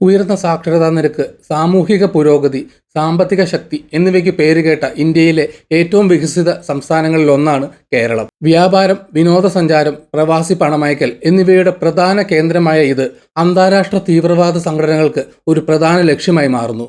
ഉയർന്ന സാക്ഷരതാ നിരക്ക്, സാമൂഹിക പുരോഗതി, സാമ്പത്തിക ശക്തി എന്നിവയ്ക്ക് പേരുകേട്ട ഇന്ത്യയിലെ ഏറ്റവും വികസിത സംസ്ഥാനങ്ങളിലൊന്നാണ് കേരളം. വ്യാപാരം, വിനോദസഞ്ചാരം, പ്രവാസി പണമയക്കൽ എന്നിവയുടെ പ്രധാന കേന്ദ്രമായ ഇത് അന്താരാഷ്ട്ര തീവ്രവാദ സംഘടനകൾക്ക് ഒരു പ്രധാന ലക്ഷ്യമായി മാറുന്നു.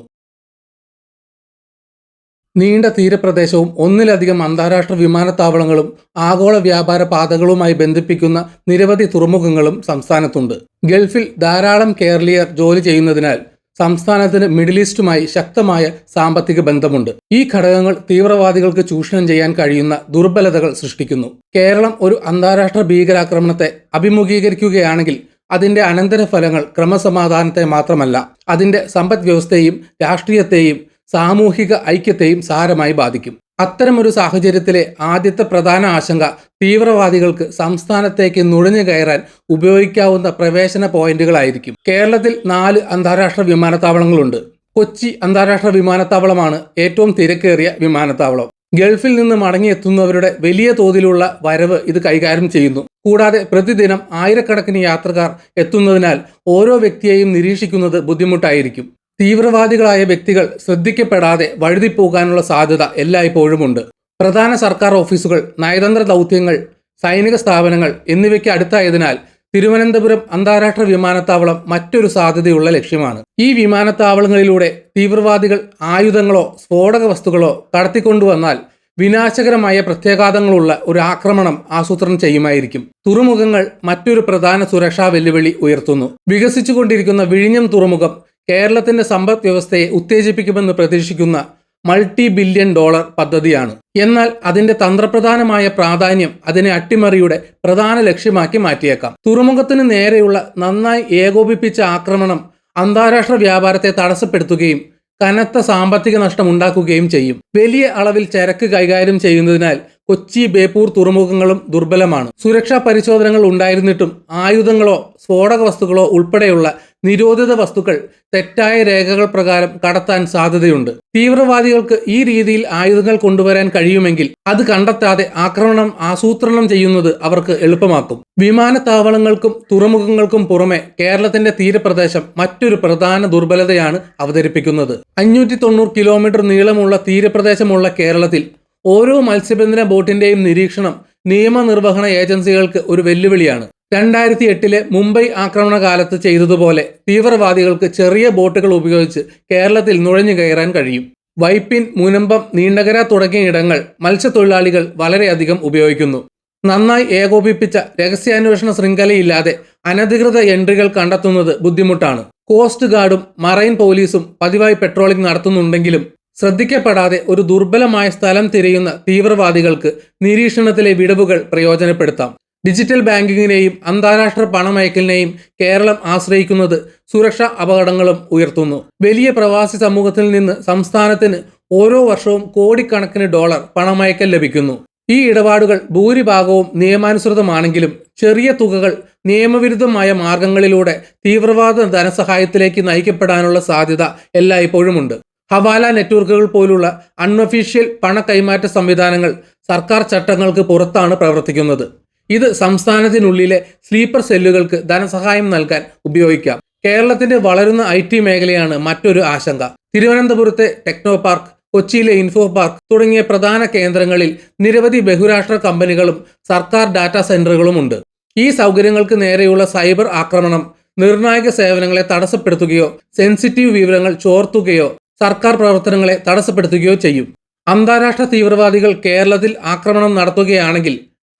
നീണ്ട തീരപ്രദേശവും ഒന്നിലധികം അന്താരാഷ്ട്ര വിമാനത്താവളങ്ങളും ആഗോള വ്യാപാര പാതകളുമായി ബന്ധിപ്പിക്കുന്ന നിരവധി തുറമുഖങ്ങളും സംസ്ഥാനത്തുണ്ട്. ഗൾഫിൽ ധാരാളം കേരളീയർ ജോലി ചെയ്യുന്നതിനാൽ സംസ്ഥാനത്തിന് മിഡിൽ ഈസ്റ്റുമായി ശക്തമായ സാമ്പത്തിക ബന്ധമുണ്ട്. ഈ ഘടകങ്ങൾ തീവ്രവാദികൾക്ക് ചൂഷണം ചെയ്യാൻ കഴിയുന്ന ദുർബലതകൾ സൃഷ്ടിക്കുന്നു. കേരളം ഒരു അന്താരാഷ്ട്ര ഭീകരാക്രമണത്തെ അഭിമുഖീകരിക്കുകയാണെങ്കിൽ അതിന്റെ അനന്തരഫലങ്ങൾ ക്രമസമാധാനത്തെ മാത്രമല്ല, അതിന്റെ സമ്പദ് വ്യവസ്ഥയെയും രാഷ്ട്രീയത്തെയും സാമൂഹിക ഐക്യത്തെയും സാരമായി ബാധിക്കും. അത്തരമൊരു സാഹചര്യത്തിലെ ആദ്യത്തെ പ്രധാന ആശങ്ക തീവ്രവാദികൾക്ക് സംസ്ഥാനത്തേക്ക് നുഴഞ്ഞു കയറാൻ ഉപയോഗിക്കാവുന്ന പ്രവേശന പോയിന്റുകളായിരിക്കും. കേരളത്തിൽ 4 അന്താരാഷ്ട്ര വിമാനത്താവളങ്ങളുണ്ട്. കൊച്ചി അന്താരാഷ്ട്ര വിമാനത്താവളമാണ് ഏറ്റവും തിരക്കേറിയ വിമാനത്താവളം. ഗൾഫിൽ നിന്ന് മടങ്ങിയെത്തുന്നവരുടെ വലിയ തോതിലുള്ള വരവ് ഇത് കൈകാര്യം ചെയ്യുന്നു. കൂടാതെ പ്രതിദിനം ആയിരക്കണക്കിന് യാത്രക്കാർ എത്തുന്നതിനാൽ ഓരോ വ്യക്തിയെയും നിരീക്ഷിക്കുന്നത് ബുദ്ധിമുട്ടായിരിക്കും. തീവ്രവാദികളായ വ്യക്തികൾ ശ്രദ്ധിക്കപ്പെടാതെ വഴുതിപ്പോകാനുള്ള സാധ്യത എല്ലായ്പ്പോഴുമുണ്ട്. പ്രധാന സർക്കാർ ഓഫീസുകൾ, നയതന്ത്ര ദൗത്യങ്ങൾ, സൈനിക സ്ഥാപനങ്ങൾ എന്നിവയ്ക്ക് അടുത്തായതിനാൽ തിരുവനന്തപുരം അന്താരാഷ്ട്ര വിമാനത്താവളം മറ്റൊരു സാധ്യതയുള്ള ലക്ഷ്യമാണ്. ഈ വിമാനത്താവളങ്ങളിലൂടെ തീവ്രവാദികൾ ആയുധങ്ങളോ സ്ഫോടക വസ്തുക്കളോ കടത്തിക്കൊണ്ടുവന്നാൽ വിനാശകരമായ പ്രത്യാഘാതങ്ങളുള്ള ഒരു ആക്രമണം ആസൂത്രണം ചെയ്യുമായിരിക്കും. തുറമുഖങ്ങൾ മറ്റൊരു പ്രധാന സുരക്ഷാ വെല്ലുവിളി ഉയർത്തുന്നു. വികസിച്ചുകൊണ്ടിരിക്കുന്ന വിഴിഞ്ഞം തുറമുഖം കേരളത്തിന്റെ സമ്പദ് വ്യവസ്ഥയെ ഉത്തേജിപ്പിക്കുമെന്ന് പ്രതീക്ഷിക്കുന്ന $multi-billion പദ്ധതിയാണ്. എന്നാൽ അതിന്റെ തന്ത്രപ്രധാനമായ പ്രാധാന്യം അതിനെ അട്ടിമറിയുടെ പ്രധാന ലക്ഷ്യമാക്കി മാറ്റിയേക്കാം. തുറമുഖത്തിന് നേരെയുള്ള നന്നായി ഏകോപിപ്പിച്ച ആക്രമണം അന്താരാഷ്ട്ര വ്യാപാരത്തെ തടസ്സപ്പെടുത്തുകയും കനത്ത സാമ്പത്തിക നഷ്ടം ഉണ്ടാക്കുകയും ചെയ്യും. വലിയ അളവിൽ ചരക്ക് കൈകാര്യം ചെയ്യുന്നതിനാൽ കൊച്ചി, ബേപ്പൂർ തുറമുഖങ്ങളും ദുർബലമാണ്. സുരക്ഷാ പരിശോധനകൾ ഉണ്ടായിരുന്നിട്ടും ആയുധങ്ങളോ സ്ഫോടക വസ്തുക്കളോ ഉൾപ്പെടെയുള്ള നിരോധിത വസ്തുക്കൾ തെറ്റായ രേഖകൾ പ്രകാരം കടത്താൻ സാധ്യതയുണ്ട്. തീവ്രവാദികൾക്ക് ഈ രീതിയിൽ ആയുധങ്ങൾ കൊണ്ടുവരാൻ കഴിയുമെങ്കിൽ അത് കണ്ടെത്താതെ ആക്രമണം ആസൂത്രണം ചെയ്യുന്നത് അവർക്ക് എളുപ്പമാക്കും. വിമാനത്താവളങ്ങൾക്കും തുറമുഖങ്ങൾക്കും പുറമെ കേരളത്തിന്റെ തീരപ്രദേശം മറ്റൊരു പ്രധാന ദുർബലതയാണ് അവതരിപ്പിക്കുന്നത്. 590 കിലോമീറ്റർ നീളമുള്ള തീരപ്രദേശമുള്ള കേരളത്തിൽ ഓരോ മത്സ്യബന്ധന ബോട്ടിന്റെയും നിരീക്ഷണം നിയമനിർവഹണ ഏജൻസികൾക്ക് ഒരു വെല്ലുവിളിയാണ്. 2008 മുംബൈ ആക്രമണ കാലത്ത് ചെയ്തതുപോലെ തീവ്രവാദികൾക്ക് ചെറിയ ബോട്ടുകൾ ഉപയോഗിച്ച് കേരളത്തിൽ നുഴഞ്ഞു കയറാൻ കഴിയും. വൈപ്പിൻ, മുനമ്പം, നീണ്ടകര തുടങ്ങിയ ഇടങ്ങൾ മത്സ്യത്തൊഴിലാളികൾ വളരെയധികം ഉപയോഗിക്കുന്നു. നന്നായി ഏകോപിപ്പിച്ച രഹസ്യാന്വേഷണ ശൃംഖലയില്ലാതെ അനധികൃത എൻട്രികൾ കണ്ടെത്തുന്നത് ബുദ്ധിമുട്ടാണ്. കോസ്റ്റ് ഗാർഡും മറൈൻ പോലീസും പതിവായി പെട്രോളിംഗ് നടത്തുന്നുണ്ടെങ്കിലും ശ്രദ്ധിക്കപ്പെടാതെ ഒരു ദുർബലമായ സ്ഥലം തിരയുന്ന തീവ്രവാദികൾക്ക് നിരീക്ഷണത്തിലെ വിടവുകൾ പ്രയോജനപ്പെടുത്താം. ഡിജിറ്റൽ ബാങ്കിങ്ങിനെയും അന്താരാഷ്ട്ര പണമയക്കലിനെയും കേരളം ആശ്രയിക്കുന്നത് സുരക്ഷാ അപകടങ്ങളും ഉയർത്തുന്നു. വലിയ പ്രവാസി സമൂഹത്തിൽ നിന്ന് സംസ്ഥാനത്തിന് ഓരോ വർഷവും കോടിക്കണക്കിന് ഡോളർ പണമയക്കൽ ലഭിക്കുന്നു. ഈ ഇടപാടുകൾ ഭൂരിഭാഗവും നിയമാനുസൃതമാണെങ്കിലും ചെറിയ തുകകൾ നിയമവിരുദ്ധമായ മാർഗങ്ങളിലൂടെ തീവ്രവാദ ധനസഹായത്തിലേക്ക് നയിക്കപ്പെടാനുള്ള സാധ്യത എല്ലായ്പ്പോഴുമുണ്ട്. ഹവാല നെറ്റ്വർക്കുകൾ പോലുള്ള അൺഒഫീഷ്യൽ പണ കൈമാറ്റ സംവിധാനങ്ങൾ സർക്കാർ ചട്ടങ്ങൾക്ക് പുറത്താണ് പ്രവർത്തിക്കുന്നത്. ഇത് സംസ്ഥാനത്തിനുള്ളിലെ സ്ലീപ്പർ സെല്ലുകൾക്ക് ധനസഹായം നൽകാൻ ഉപയോഗിക്കാം. കേരളത്തിന്റെ വളരുന്ന IT മേഖലയാണ് മറ്റൊരു ആശങ്ക. തിരുവനന്തപുരത്തെ ടെക്നോ പാർക്ക്, കൊച്ചിയിലെ ഇൻഫോ പാർക്ക് തുടങ്ങിയ പ്രധാന കേന്ദ്രങ്ങളിൽ നിരവധി ബഹുരാഷ്ട്ര കമ്പനികളും സർക്കാർ ഡാറ്റാ സെന്ററുകളും ഉണ്ട്. ഈ സൗകര്യങ്ങൾക്ക് നേരെയുള്ള സൈബർ ആക്രമണം നിർണായക സേവനങ്ങളെ തടസ്സപ്പെടുത്തുകയോ സെൻസിറ്റീവ് വിവരങ്ങൾ ചോർത്തുകയോ സർക്കാർ പ്രവർത്തനങ്ങളെ തടസ്സപ്പെടുത്തുകയോ ചെയ്യും. അന്താരാഷ്ട്ര തീവ്രവാദികൾ കേരളത്തിൽ ആക്രമണം നടത്തുകയാണെങ്കിൽ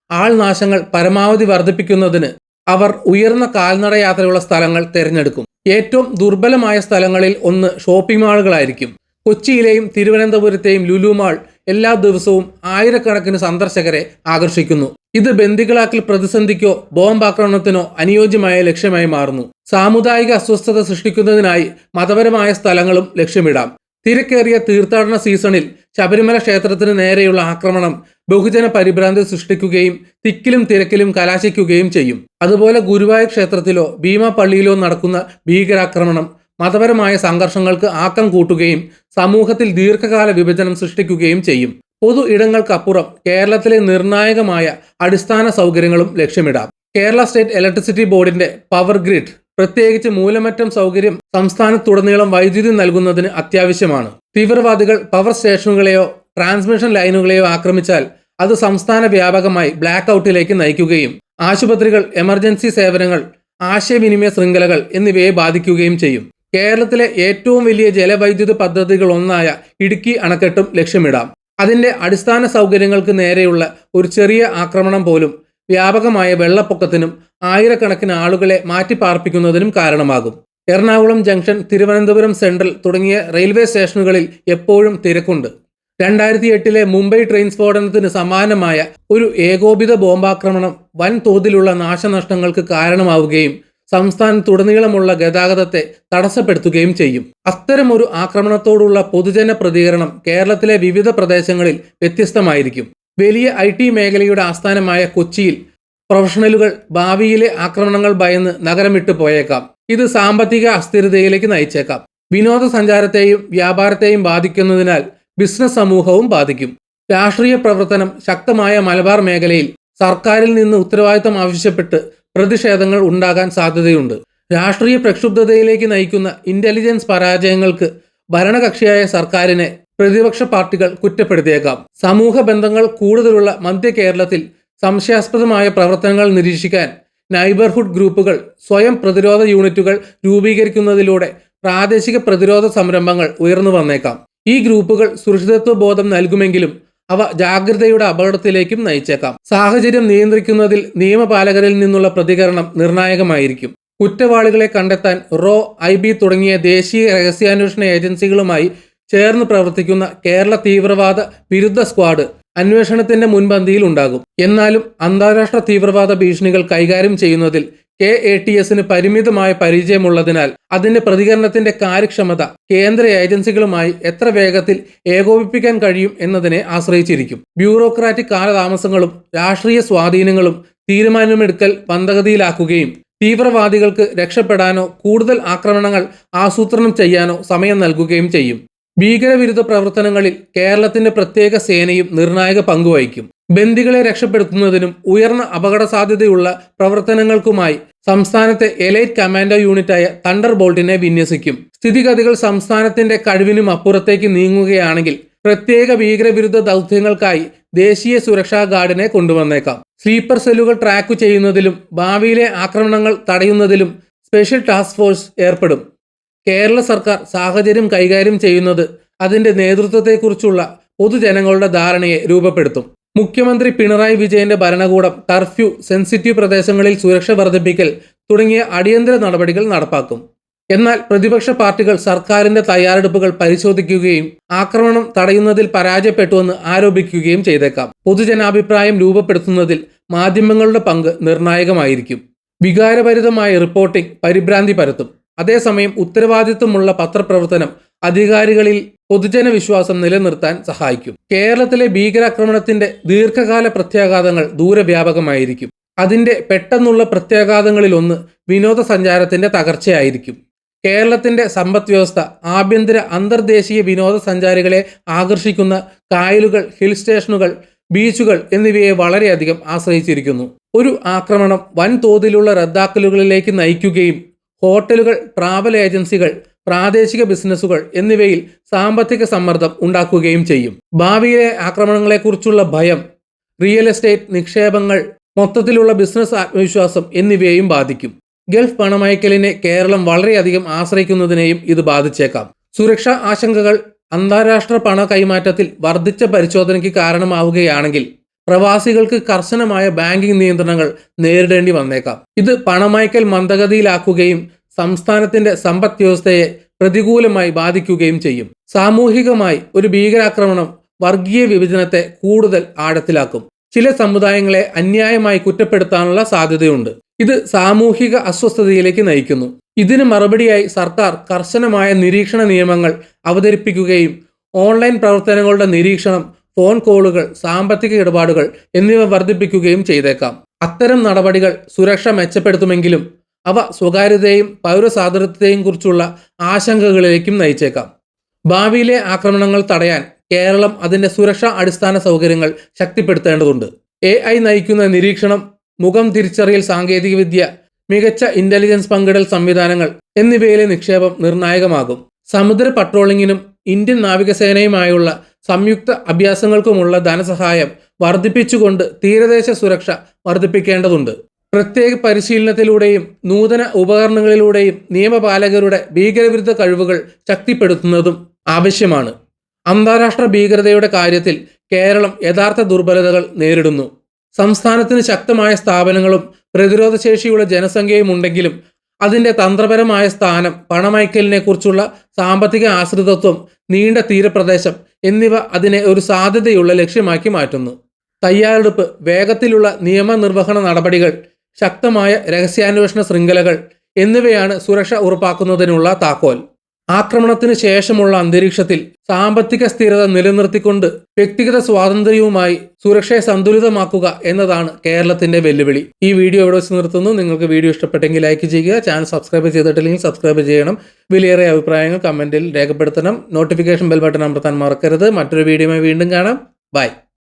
ആൾനാശങ്ങൾ പരമാവധി വർദ്ധിപ്പിക്കുന്നതിന് അവർ ഉയർന്ന കാൽനട യാത്രയുള്ള സ്ഥലങ്ങൾ തിരഞ്ഞെടുക്കും. ഏറ്റവും ദുർബലമായ സ്ഥലങ്ങളിൽ ഒന്ന് ഷോപ്പിംഗ് മാളുകളായിരിക്കും. കൊച്ചിയിലെയും തിരുവനന്തപുരത്തെയും ലുലു മാൾ എല്ലാ ദിവസവും ആയിരക്കണക്കിന് സന്ദർശകരെ ആകർഷിക്കുന്നു. ഇത് ബന്ദികളാക്കൽ പ്രതിസന്ധിക്കോ ബോംബാക്രമണത്തിനോ അനുയോജ്യമായ ലക്ഷ്യമായി മാറുന്നു. സാമുദായിക അസ്വസ്ഥത സൃഷ്ടിക്കുന്നതിനായി മതപരമായ സ്ഥലങ്ങളും ലക്ഷ്യമിടാം. തിരക്കേറിയ തീർത്ഥാടന സീസണിൽ ശബരിമല ക്ഷേത്രത്തിന് നേരെയുള്ള ആക്രമണം ബഹുജന പരിഭ്രാന്തി സൃഷ്ടിക്കുകയും തിക്കിലും തിരക്കിലും കലാശിക്കുകയും ചെയ്യും. അതുപോലെ ഗുരുവായൂർ ക്ഷേത്രത്തിലോ ഭീമ പള്ളിയിലോ നടക്കുന്ന ഭീകരാക്രമണം മതപരമായ സംഘർഷങ്ങൾക്ക് ആക്കം കൂട്ടുകയും സമൂഹത്തിൽ ദീർഘകാല വിഭജനം സൃഷ്ടിക്കുകയും ചെയ്യും. പൊതു ഇടങ്ങൾക്കപ്പുറം കേരളത്തിലെ നിർണായകമായ അടിസ്ഥാന സൗകര്യങ്ങളും ലക്ഷ്യമിടാം. കേരള സ്റ്റേറ്റ് ഇലക്ട്രിസിറ്റി ബോർഡിന്റെ പവർ ഗ്രിഡ് പ്രത്യേകിച്ച് മൂലമറ്റം സൗകര്യം സംസ്ഥാനത്തുടനീളം വൈദ്യുതി നൽകുന്നതിന് അത്യാവശ്യമാണ്. തീവ്രവാദികൾ പവർ സ്റ്റേഷനുകളെയോ ട്രാൻസ്മിഷൻ ലൈനുകളെയോ ആക്രമിച്ചാൽ അത് സംസ്ഥാന വ്യാപകമായി ബ്ലാക്ക് ഔട്ടിലേക്ക് നയിക്കുകയും ആശുപത്രികൾ, എമർജൻസി സേവനങ്ങൾ, ആശയവിനിമയ ശൃംഖലകൾ എന്നിവയെ ബാധിക്കുകയും ചെയ്യും. കേരളത്തിലെ ഏറ്റവും വലിയ ജലവൈദ്യുത പദ്ധതികളൊന്നായ ഇടുക്കി അണക്കെട്ടും ലക്ഷ്യമിടാം. അതിന്റെ അടിസ്ഥാന സൗകര്യങ്ങൾക്ക് നേരെയുള്ള ഒരു ചെറിയ ആക്രമണം പോലും വ്യാപകമായ വെള്ളപ്പൊക്കത്തിനും ആയിരക്കണക്കിന് ആളുകളെ മാറ്റിപ്പാർപ്പിക്കുന്നതിനും കാരണമാകും. എറണാകുളം ജംഗ്ഷൻ, തിരുവനന്തപുരം സെൻട്രൽ തുടങ്ങിയ റെയിൽവേ സ്റ്റേഷനുകളിൽ എപ്പോഴും തിരക്കുണ്ട്. 2008 മുംബൈ ട്രെയിൻ സ്ഫോടനത്തിന് സമാനമായ ഒരു ഏകോപിത ബോംബാക്രമണം വൻതോതിലുള്ള നാശനഷ്ടങ്ങൾക്ക് കാരണമാവുകയും സംസ്ഥാനത്തുടനീളമുള്ള ഗതാഗതത്തെ തടസ്സപ്പെടുത്തുകയും ചെയ്യും. അത്തരമൊരു ആക്രമണത്തോടുള്ള പൊതുജന പ്രതികരണം കേരളത്തിലെ വിവിധ പ്രദേശങ്ങളിൽ വ്യത്യസ്തമായിരിക്കും. വലിയ IT മേഖലയുടെ ആസ്ഥാനമായ കൊച്ചിയിൽ പ്രൊഫഷണലുകൾ ഭാവിയിലെ ആക്രമണങ്ങൾ ഭയന്ന് നഗരം വിട്ടു പോയേക്കാം. ഇത് സാമ്പത്തിക അസ്ഥിരതയിലേക്ക് നയിച്ചേക്കാം. വിനോദസഞ്ചാരത്തെയും വ്യാപാരത്തെയും ബാധിക്കുന്നതിനാൽ ബിസിനസ് സമൂഹവും ബാധിക്കും. രാഷ്ട്രീയ പ്രവർത്തനം ശക്തമായ മലബാർ മേഖലയിൽ സർക്കാരിൽ നിന്ന് ഉത്തരവാദിത്തം ആവശ്യപ്പെട്ട് പ്രതിഷേധങ്ങൾ ഉണ്ടാകാൻ സാധ്യതയുണ്ട്. രാഷ്ട്രീയ പ്രക്ഷുബ്ധതയിലേക്ക് നയിക്കുന്ന ഇന്റലിജൻസ് പരാജയങ്ങൾക്ക് ഭരണകക്ഷിയായ സർക്കാരിനെ പ്രതിപക്ഷ പാർട്ടികൾ കുറ്റപ്പെടുത്തിയേക്കാം. സമൂഹ ബന്ധങ്ങൾ കൂടുതലുള്ള മധ്യ കേരളത്തിൽ സംശയാസ്പദമായ പ്രവർത്തനങ്ങൾ നിരീക്ഷിക്കാൻ നൈബർഹുഡ് ഗ്രൂപ്പുകൾ, സ്വയം പ്രതിരോധ യൂണിറ്റുകൾ രൂപീകരിക്കുന്നതിലൂടെ പ്രാദേശിക പ്രതിരോധ സംരംഭങ്ങൾ ഉയർന്നു വന്നേക്കാം. ഈ ഗ്രൂപ്പുകൾ സുരക്ഷിതത്വ ബോധം നൽകുമെങ്കിലും അവ ജാഗ്രതയുടെ അപകടത്തിലേക്കും നയിച്ചേക്കാം. സാഹചര്യം നിയന്ത്രിക്കുന്നതിൽ നിയമപാലകരിൽ നിന്നുള്ള പ്രതികരണം നിർണായകമായിരിക്കും. കുറ്റവാളികളെ കണ്ടെത്താൻ IB തുടങ്ങിയ ദേശീയ രഹസ്യാന്വേഷണ ഏജൻസികളുമായി ചേർന്ന് പ്രവർത്തിക്കുന്ന കേരള തീവ്രവാദ വിരുദ്ധ സ്ക്വാഡ് അന്വേഷണത്തിന്റെ മുൻപന്തിയിൽ ഉണ്ടാകും. എന്നാലും അന്താരാഷ്ട്ര തീവ്രവാദ ഭീഷണികൾ കൈകാര്യം ചെയ്യുന്നതിൽ KATS-ന് പരിമിതമായ പരിചയമുള്ളതിനാൽ അതിന്റെ പ്രതികരണത്തിന്റെ കാര്യക്ഷമത കേന്ദ്ര ഏജൻസികളുമായി എത്ര വേഗത്തിൽ ഏകോപിപ്പിക്കാൻ കഴിയും എന്നതിനെ ആശ്രയിച്ചിരിക്കും. ബ്യൂറോക്രാറ്റിക് കാലതാമസങ്ങളും രാഷ്ട്രീയ സ്വാധീനങ്ങളും തീരുമാനമെടുക്കൽ മന്ദഗതിയിലാക്കുകയും തീവ്രവാദികൾക്ക് രക്ഷപ്പെടാനോ കൂടുതൽ ആക്രമണങ്ങൾ ആസൂത്രണം ചെയ്യാനോ സമയം നൽകുകയും ചെയ്യും. ഭീകരവിരുദ്ധ പ്രവർത്തനങ്ങളിൽ കേരളത്തിന്റെ പ്രത്യേക സേനയും നിർണായക പങ്കുവഹിക്കും. ബന്ദികളെ രക്ഷപ്പെടുത്തുന്നതിനും ഉയർന്ന അപകട സാധ്യതയുള്ള പ്രവർത്തനങ്ങൾക്കുമായി സംസ്ഥാനത്തെ എലൈറ്റ് കമാൻഡോ യൂണിറ്റായ തണ്ടർ ബോൾട്ടിനെ വിന്യസിക്കും. സ്ഥിതിഗതികൾ സംസ്ഥാനത്തിന്റെ കഴിവിനും അപ്പുറത്തേക്ക് നീങ്ങുകയാണെങ്കിൽ പ്രത്യേക ഭീകരവിരുദ്ധ ദൗത്യങ്ങൾക്കായി ദേശീയ സുരക്ഷാ ഗാർഡിനെ കൊണ്ടുവന്നേക്കാം. സ്ലീപ്പർ സെല്ലുകൾ ട്രാക്ക് ചെയ്യുന്നതിലും ഭാവിയിലെ ആക്രമണങ്ങൾ തടയുന്നതിലും സ്പെഷ്യൽ ടാസ്ക് ഫോഴ്സ് ഏർപ്പെടും. കേരള സർക്കാർ സാഹചര്യം കൈകാര്യം ചെയ്യുന്നത് അതിന്റെ നേതൃത്വത്തെക്കുറിച്ചുള്ള പൊതുജനങ്ങളുടെ ധാരണയെ രൂപപ്പെടുത്തും. മുഖ്യമന്ത്രി പിണറായി വിജയന്റെ ഭരണകൂടം കർഫ്യൂ, സെൻസിറ്റീവ് പ്രദേശങ്ങളിൽ സുരക്ഷ വർദ്ധിപ്പിക്കൽ തുടങ്ങിയ അടിയന്തര നടപടികൾ നടപ്പാക്കും. എന്നാൽ പ്രതിപക്ഷ പാർട്ടികൾ സർക്കാരിന്റെ തയ്യാറെടുപ്പുകൾ പരിശോധിക്കുകയും ആക്രമണം തടയുന്നതിൽ പരാജയപ്പെട്ടുവെന്ന് ആരോപിക്കുകയും ചെയ്തേക്കാം. പൊതുജനാഭിപ്രായം രൂപപ്പെടുത്തുന്നതിൽ മാധ്യമങ്ങളുടെ പങ്ക് നിർണായകമായിരിക്കും. വികാരഭരിതമായ റിപ്പോർട്ടിംഗ് പരിഭ്രാന്തി പരത്തും. അതേസമയം ഉത്തരവാദിത്വമുള്ള പത്രപ്രവർത്തനം അധികാരികളിൽ പൊതുജന വിശ്വാസം നിലനിർത്താൻ സഹായിക്കും. കേരളത്തിലെ ഭീകരാക്രമണത്തിന്റെ ദീർഘകാല പ്രത്യാഘാതങ്ങൾ ദൂരവ്യാപകമായിരിക്കും. അതിന്റെ പെട്ടെന്നുള്ള പ്രത്യാഘാതങ്ങളിലൊന്ന് വിനോദസഞ്ചാരത്തിന്റെ തകർച്ചയായിരിക്കും. കേരളത്തിന്റെ സമ്പദ് വ്യവസ്ഥ ആഭ്യന്തര അന്തർദേശീയ വിനോദസഞ്ചാരികളെ ആകർഷിക്കുന്ന കായലുകൾ, ഹിൽ സ്റ്റേഷനുകൾ, ബീച്ചുകൾ എന്നിവയെ വളരെയധികം ആശ്രയിച്ചിരിക്കുന്നു. ഒരു ആക്രമണം വൻതോതിലുള്ള റദ്ദാക്കലുകളിലേക്ക് നയിക്കുകയും ഹോട്ടലുകൾ, ട്രാവൽ ഏജൻസികൾ, പ്രാദേശിക ബിസിനസ്സുകൾ എന്നിവയിൽ സാമ്പത്തിക സമ്മർദ്ദം ഉണ്ടാക്കുകയും ചെയ്യും. ഭാവിയിലെ ആക്രമണങ്ങളെക്കുറിച്ചുള്ള ഭയം, റിയൽ എസ്റ്റേറ്റ് നിക്ഷേപങ്ങൾ, മൊത്തത്തിലുള്ള ബിസിനസ് ആത്മവിശ്വാസം എന്നിവയെയും ബാധിക്കും. ഗൾഫ് പണമയക്കലിനെ കേരളം വളരെയധികം ആശ്രയിക്കുന്നതിനെയും ഇത് ബാധിച്ചേക്കാം. സുരക്ഷാ ആശങ്കകൾ അന്താരാഷ്ട്ര പണ കൈമാറ്റത്തിൽ വർദ്ധിച്ച പരിശോധനയ്ക്ക് കാരണമാവുകയാണെങ്കിൽ പ്രവാസികൾക്ക് കർശനമായ ബാങ്കിംഗ് നിയന്ത്രണങ്ങൾ നേരിടേണ്ടി വന്നേക്കാം. ഇത് പണമയക്കൽ മന്ദഗതിയിലാക്കുകയും സംസ്ഥാനത്തിന്റെ സമ്പദ് വ്യവസ്ഥയെ പ്രതികൂലമായി ബാധിക്കുകയും ചെയ്യും. സാമൂഹികമായി ഒരു ഭീകരാക്രമണം വർഗീയ വിഭജനത്തെ കൂടുതൽ ആഴത്തിലാക്കും. ചില സമുദായങ്ങളെ അന്യായമായി കുറ്റപ്പെടുത്താനുള്ള സാധ്യതയുണ്ട്. ഇത് സാമൂഹിക അസ്വസ്ഥതയിലേക്ക് നയിക്കുന്നു. ഇതിന് മറുപടിയായി സർക്കാർ കർശനമായ നിരീക്ഷണ നിയമങ്ങൾ അവതരിപ്പിക്കുകയും ഓൺലൈൻ പ്രവർത്തനങ്ങളുടെ നിരീക്ഷണം, ഫോൺ കോളുകൾ, സാമ്പത്തിക ഇടപാടുകൾ എന്നിവ വർദ്ധിപ്പിക്കുകയും ചെയ്തേക്കാം. അത്തരം നടപടികൾ സുരക്ഷ മെച്ചപ്പെടുത്തുമെങ്കിലും അവ സ്വകാര്യതയെയും പൗരസ്വാതന്ത്ര്യത്തെയും കുറിച്ചുള്ള ആശങ്കകളിലേക്കും നയിച്ചേക്കാം. ഭാവിയിലെ ആക്രമണങ്ങൾ തടയാൻ കേരളം അതിന്റെ സുരക്ഷാ അടിസ്ഥാന സൗകര്യങ്ങൾ ശക്തിപ്പെടുത്തേണ്ടതുണ്ട്. AI നയിക്കുന്ന നിരീക്ഷണം, മുഖം തിരിച്ചറിയൽ സാങ്കേതികവിദ്യ, മികച്ച ഇന്റലിജൻസ് പങ്കിടൽ സംവിധാനങ്ങൾ എന്നിവയിലെ നിക്ഷേപം നിർണായകമാകും. സമുദ്ര പട്രോളിങ്ങിനും ഇന്ത്യൻ നാവികസേനയുമായുള്ള സംയുക്ത അഭ്യാസങ്ങൾക്കുമുള്ള ധനസഹായം വർദ്ധിപ്പിച്ചുകൊണ്ട് തീരദേശ സുരക്ഷ വർദ്ധിപ്പിക്കേണ്ടതുണ്ട്. പ്രത്യേക പരിശീലനത്തിലൂടെയും നൂതന ഉപകരണങ്ങളിലൂടെയും നിയമപാലകരുടെ ഭീകരവിരുദ്ധ കഴിവുകൾ ശക്തിപ്പെടുത്തുന്നതും ആവശ്യമാണ്. അന്താരാഷ്ട്ര ഭീകരതയുടെ കാര്യത്തിൽ കേരളം യഥാർത്ഥ ദുർബലതകൾ നേരിടുന്നു. സംസ്ഥാനത്തിന് ശക്തമായ സ്ഥാപനങ്ങളും പ്രതിരോധശേഷിയുള്ള ജനസംഖ്യയും ഉണ്ടെങ്കിലും അതിൻ്റെ തന്ത്രപരമായ സ്ഥാനം, പണമയക്കലിനെക്കുറിച്ചുള്ള സാമ്പത്തിക ആശ്രിതത്വം, നീണ്ട തീരപ്രദേശം എന്നിവ അതിനെ ഒരു സാധ്യതയുള്ള ലക്ഷ്യമാക്കി മാറ്റുന്നു. തയ്യാറെടുപ്പ്, വേഗത്തിലുള്ള നിയമനിർവഹണ നടപടികൾ, ശക്തമായ രഹസ്യാന്വേഷണ ശൃംഖലകൾ എന്നിവയാണ് സുരക്ഷ ഉറപ്പാക്കുന്നതിനുള്ള താക്കോൽ. ആക്രമണത്തിന് ശേഷമുള്ള അന്തരീക്ഷത്തിൽ സാമ്പത്തിക സ്ഥിരത നിലനിർത്തിക്കൊണ്ട് വ്യക്തിഗത സ്വാതന്ത്ര്യവുമായി സുരക്ഷയെ സന്തുലിതമാക്കുക എന്നതാണ് കേരളത്തിന്റെ വെല്ലുവിളി. ഈ വീഡിയോ ഇവിടെ വെച്ച് നിർത്തുന്നു. നിങ്ങൾക്ക് വീഡിയോ ഇഷ്ടപ്പെട്ടെങ്കിൽ ലൈക്ക് ചെയ്യുക. ചാനൽ സബ്സ്ക്രൈബ് ചെയ്തിട്ടില്ലെങ്കിൽ സബ്സ്ക്രൈബ് ചെയ്യണം. വിലയേറിയ അഭിപ്രായങ്ങൾ കമന്റിൽ രേഖപ്പെടുത്തണം. നോട്ടിഫിക്കേഷൻ ബെൽ ബട്ടൺ അമർത്താൻ മറക്കരുത്. മറ്റൊരു വീഡിയോയുമായി വീണ്ടും കാണാം. ബൈ.